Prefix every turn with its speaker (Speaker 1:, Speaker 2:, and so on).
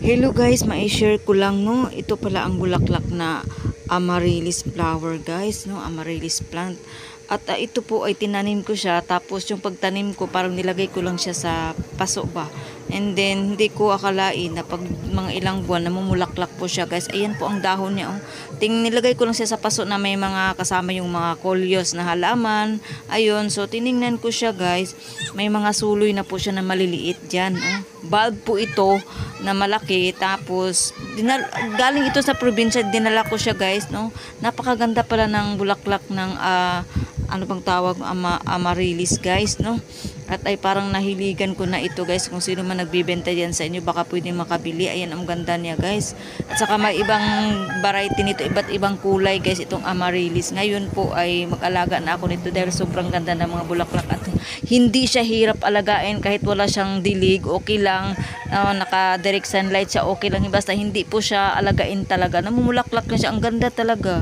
Speaker 1: Hello guys, mai-share ko lang no. Ito pala ang bulaklak na amaryllis flower guys, no, amaryllis plant. At ito po ay tinanim ko siya, tapos yung pagtanim ko parang nilagay ko lang siya sa paso ba. And then hindi ko akalain na pag mga ilang buwan namumulaklak po siya guys. Ayan po ang dahon niya oh. Nilagay ko lang siya sa paso na may mga kasama yung mga kolyos na halaman. Ayun, so tiningnan ko siya guys. May mga suloy na po siya na maliliit diyan oh. Bulb po ito na malaki, tapos galing ito sa probinsya, dinala ko siya guys no. Napakaganda pala ng bulaklak ng ano bang tawag, amaryllis guys no. At ay parang nahiligan ko na ito guys. Kung sino man nagbibenta diyan sa inyo, baka pwede makabili. Ayan ang ganda niya guys. At saka may ibang variety nito, iba't ibang kulay guys itong amaryllis. Ngayon po ay mag-alaga na ako nito dahil sobrang ganda ng mga bulaklak at hindi siya hirap alagain. Kahit wala siyang dilig, okay lang. Naka direct sunlight siya, okay lang. Basta hindi po siya alagain talaga, namumulaklak na siya, ang ganda talaga.